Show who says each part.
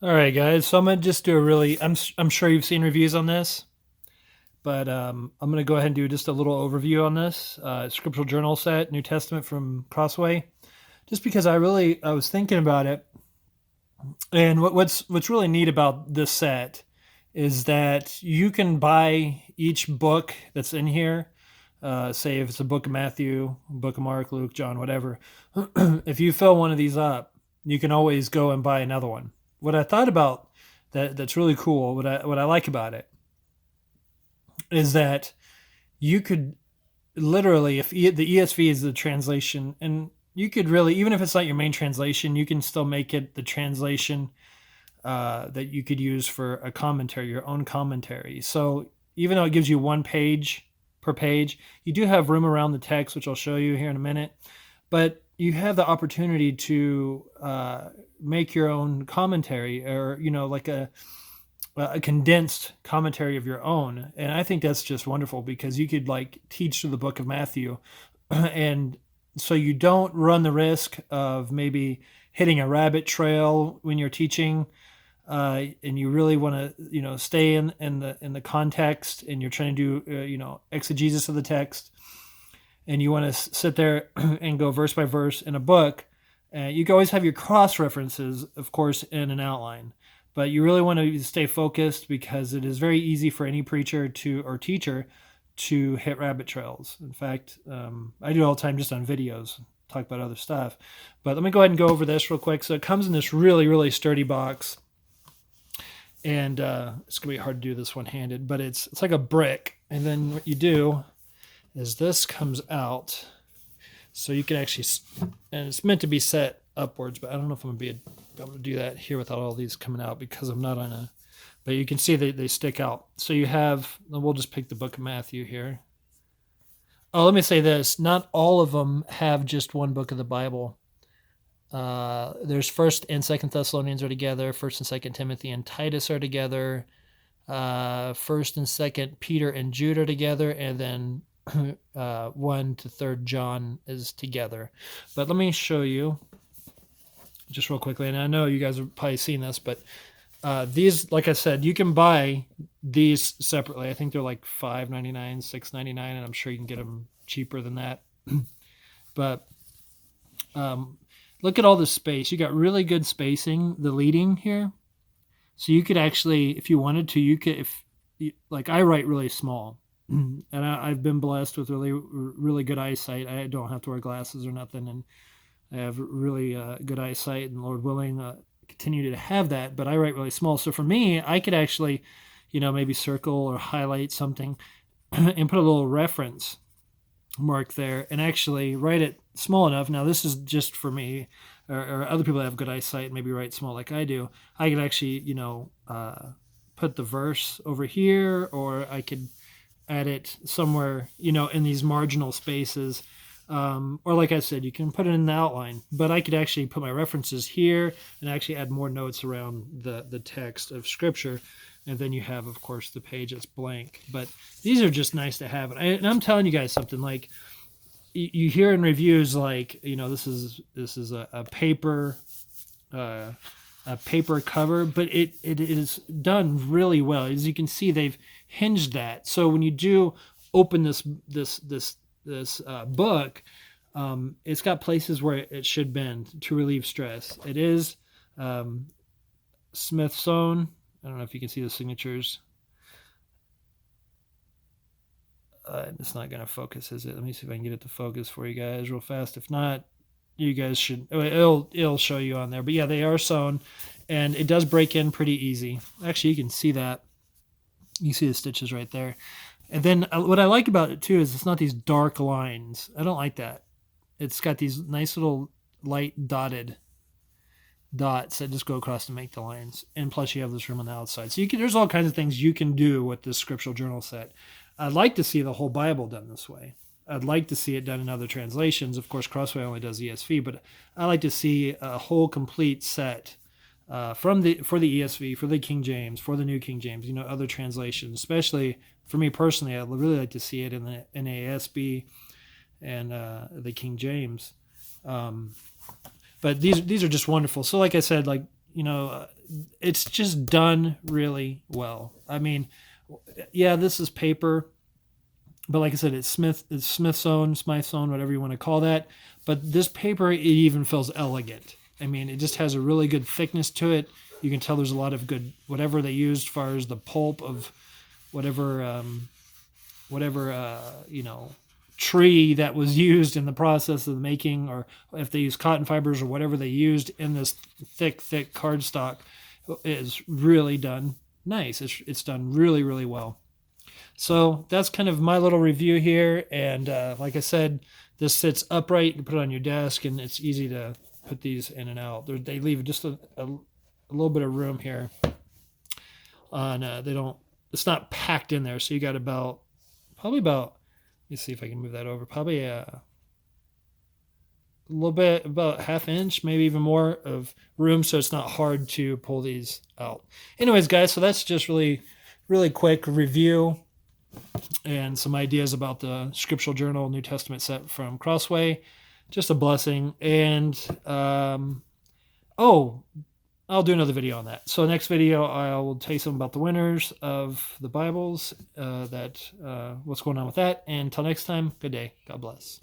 Speaker 1: All right, guys. So I'm gonna just do a really. I'm sure you've seen reviews on this, but I'm gonna go ahead and do just a little overview on this scriptural journal set, New Testament from Crossway. Just because I was thinking about it, and what's really neat about this set is that you can buy each book that's in here. Say if it's a book of Matthew, book of Mark, Luke, John, whatever. If you fill one of these up, you can always go and buy another one. What I thought about that's really cool, what I like about it is that you could literally, if the ESV is the translation, and you could really, even if it's not your main translation, you can still make it the translation that you could use for a commentary, your own commentary. So even though it gives you one page per page, you do have room around the text, which I'll show you here in a minute. But you have the opportunity to make your own commentary, or like a condensed commentary of your own. And I think that's just wonderful because you could like teach through the book of Matthew, and so you don't run the risk of maybe hitting a rabbit trail when you're teaching, and you really want to stay in the context, and you're trying to do exegesis of the text, and you want to sit there and go verse by verse in a book. You can always have your cross references, of course, in an outline, but you really want to stay focused because it is very easy for any preacher or teacher to hit rabbit trails. In fact, I do it all the time just on videos, talk about other stuff. But let me go ahead and go over this real quick. So it comes in this really, really sturdy box. And it's going to be hard to do this one-handed, but it's like a brick. And then what you do is this comes out. So you can actually, and it's meant to be set upwards, but I don't know if I'm going to be able to do that here without all these coming out because I'm not on a, but you can see they stick out. So you have, we'll just pick the book of Matthew here. Oh, let me say this. Not all of them have just one book of the Bible. There's 1st and 2nd Thessalonians are together. 1st and 2nd Timothy and Titus are together. 1st and 2nd Peter and Jude are together. And then 1 to 3rd John is together. But let me show you just real quickly. And I know you guys have probably seen this, but these, like I said, you can buy these separately. I think they're like $5.99, $6.99, and I'm sure you can get them cheaper than that. But look at all this space. You got really good spacing, the leading here. So you could actually, if you wanted to, you could, like I write really small, and I've been blessed with really, really good eyesight. I don't have to wear glasses or nothing, and I have really good eyesight, and Lord willing, continue to have that, but I write really small. So for me, I could actually, maybe circle or highlight something and put a little reference mark there and actually write it small enough. Now this is just for me, or other people that have good eyesight and maybe write small like I do. I could actually, put the verse over here, or I could add it somewhere, in these marginal spaces. Or like I said, you can put it in the outline, but I could actually put my references here and actually add more notes around the text of Scripture. And then you have, of course, the page that's blank. But these are just nice to have. And I'm telling you guys something, like you hear in reviews, like, this is a paper cover, but it is done really well. As you can see, they've hinged that. So when you do open this book, it's got places where it should bend to relieve stress. It is Smithsonian. I don't know if you can see the signatures. It's not going to focus, is it? Let me see if I can get it to focus for you guys real fast. If not, you guys should. It'll show you on there. But yeah, they are sewn, and it does break in pretty easy. Actually, you can see that. You see the stitches right there. And then what I like about it too is it's not these dark lines. I don't like that. It's got these nice little light dotted dots that just go across to make the lines. And plus you have this room on the outside. So there's all kinds of things you can do with this scriptural journal set. I'd like to see the whole Bible done this way. I'd like to see it done in other translations. Of course, Crossway only does ESV, but I like to see a whole complete set for the ESV, for the King James, for the New King James, other translations. Especially for me personally, I'd really like to see it in the NASB and the King James. But these are just wonderful. So like I said, like it's just done really well. I mean, yeah, this is paper, but like I said, it's Smith's own, whatever you want to call that. But this paper, it even feels elegant. I mean, it just has a really good thickness to it. You can tell there's a lot of good, whatever they used as far as the pulp of whatever, tree that was used in the process of making, or if they use cotton fibers or whatever they used in this thick cardstock, is really done nice. It's done really, really well. So that's kind of my little review here. And like I said, this sits upright. You can put it on your desk, and it's easy to put these in and out. They leave just a little bit of room here. It's not packed in there. So you got probably about, let me see if I can move that over. Probably a little bit, about ½ inch, maybe even more of room. So it's not hard to pull these out. Anyways, guys, so that's just really, really quick review and some ideas about the Scriptural Journal New Testament set from Crossway. Just a blessing. And I'll do another video on that. So next video, I will tell you something about the winners of the Bibles, what's going on with that. And until next time, good day. God bless.